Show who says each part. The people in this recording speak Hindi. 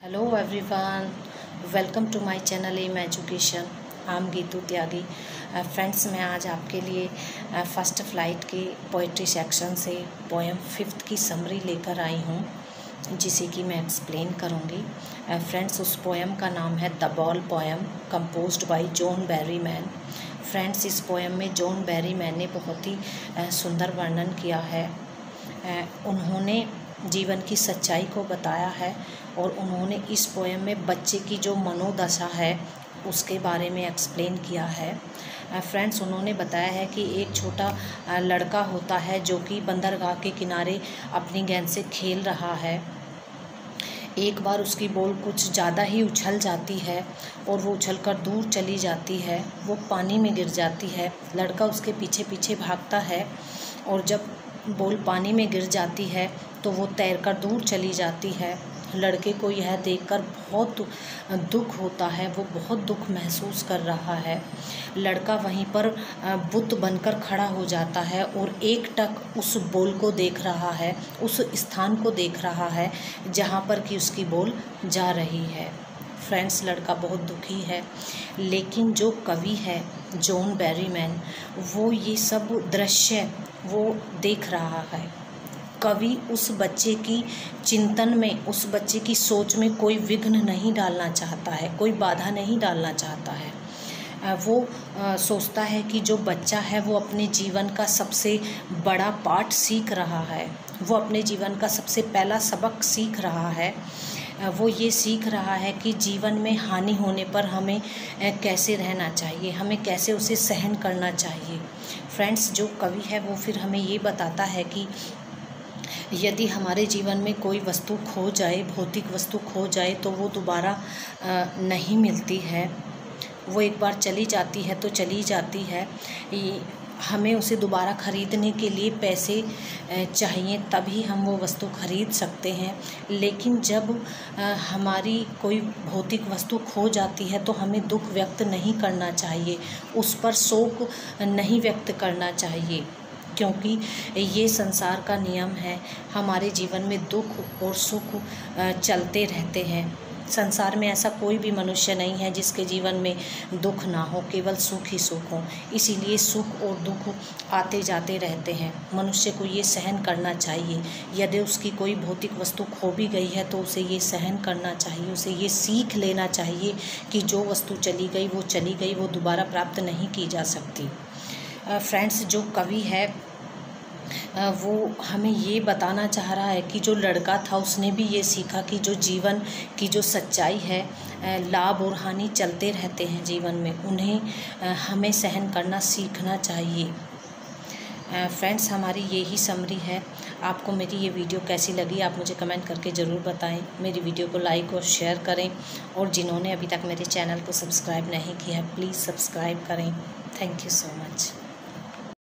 Speaker 1: Hello everyone, welcome to my channel M education. I am Geetu Tyagi. Friends, मैं आज आपके लिए फर्स्ट फ्लाइट के पोइट्री सेक्शन से पोएम 5th की समरी लेकर आई हूँ, जिसे कि मैं एक्सप्लेन करूँगी। फ्रेंड्स, उस पोएम का नाम है the ball poem, composed bye John Berryman. Friends, इस पोएम में जॉन बेरीमैन ने बहुत ही सुंदर वर्णन किया है। उन्होंने जीवन की सच्चाई को बताया है और उन्होंने इस पोएम में बच्चे की जो मनोदशा है उसके बारे में एक्सप्लेन किया है। फ्रेंड्स, उन्होंने बताया है कि एक छोटा लड़का होता है जो कि बंदरगाह के किनारे अपनी गेंद से खेल रहा है। एक बार उसकी बॉल कुछ ज़्यादा ही उछल जाती है और वो उछलकर दूर चली जाती है। वो पानी में गिर जाती है। लड़का उसके पीछे पीछे भागता है और जब बॉल पानी में गिर जाती है तो वो तैरकर दूर चली जाती है। लड़के को यह देखकर बहुत दुख होता है, वो बहुत दुख महसूस कर रहा है। लड़का वहीं पर बुत बनकर खड़ा हो जाता है और एकटक उस बॉल को देख रहा है, उस स्थान को देख रहा है जहाँ पर कि उसकी बॉल जा रही है। फ्रेंड्स, लड़का बहुत दुखी है, लेकिन जो कवि है जॉन बेरीमैन, वो ये सब दृश्य वो देख रहा है। कवि उस बच्चे की चिंतन में, उस बच्चे की सोच में कोई विघ्न नहीं डालना चाहता है, कोई बाधा नहीं डालना चाहता है। वो सोचता है कि जो बच्चा है वो अपने जीवन का सबसे बड़ा पाठ सीख रहा है, वो अपने जीवन का सबसे पहला सबक सीख रहा है। वो ये सीख रहा है कि जीवन में हानि होने पर हमें कैसे रहना चाहिए, हमें कैसे उसे सहन करना चाहिए। फ्रेंड्स, जो कवि है वो फिर हमें ये बताता है कि यदि हमारे जीवन में कोई वस्तु खो जाए, भौतिक वस्तु खो जाए, तो वो दोबारा नहीं मिलती है। वो एक बार चली जाती है तो चली जाती है। हमें उसे दोबारा ख़रीदने के लिए पैसे चाहिए, तभी हम वो वस्तु ख़रीद सकते हैं। लेकिन जब हमारी कोई भौतिक वस्तु खो जाती है तो हमें दुख व्यक्त नहीं करना चाहिए, उस पर शोक नहीं व्यक्त करना चाहिए, क्योंकि ये संसार का नियम है। हमारे जीवन में दुख और सुख चलते रहते हैं। संसार में ऐसा कोई भी मनुष्य नहीं है जिसके जीवन में दुख ना हो, केवल सुख ही सुख हो। इसीलिए सुख और दुख आते जाते रहते हैं। मनुष्य को ये सहन करना चाहिए। यदि उसकी कोई भौतिक वस्तु खो भी गई है तो उसे ये सहन करना चाहिए, उसे ये सीख लेना चाहिए कि जो वस्तु चली गई वो चली गई, वो दोबारा प्राप्त नहीं की जा सकती। फ्रेंड्स, जो कवि है वो हमें ये बताना चाह रहा है कि जो लड़का था उसने भी ये सीखा कि जो जीवन की जो सच्चाई है, लाभ और हानि चलते रहते हैं जीवन में, उन्हें हमें सहन करना सीखना चाहिए। फ्रेंड्स, हमारी यही समरी है। आपको मेरी ये वीडियो कैसी लगी आप मुझे कमेंट करके ज़रूर बताएं। मेरी वीडियो को लाइक और शेयर करें और जिन्होंने अभी तक मेरे चैनल को सब्सक्राइब नहीं किया है प्लीज़ सब्सक्राइब करें। Thank you so much.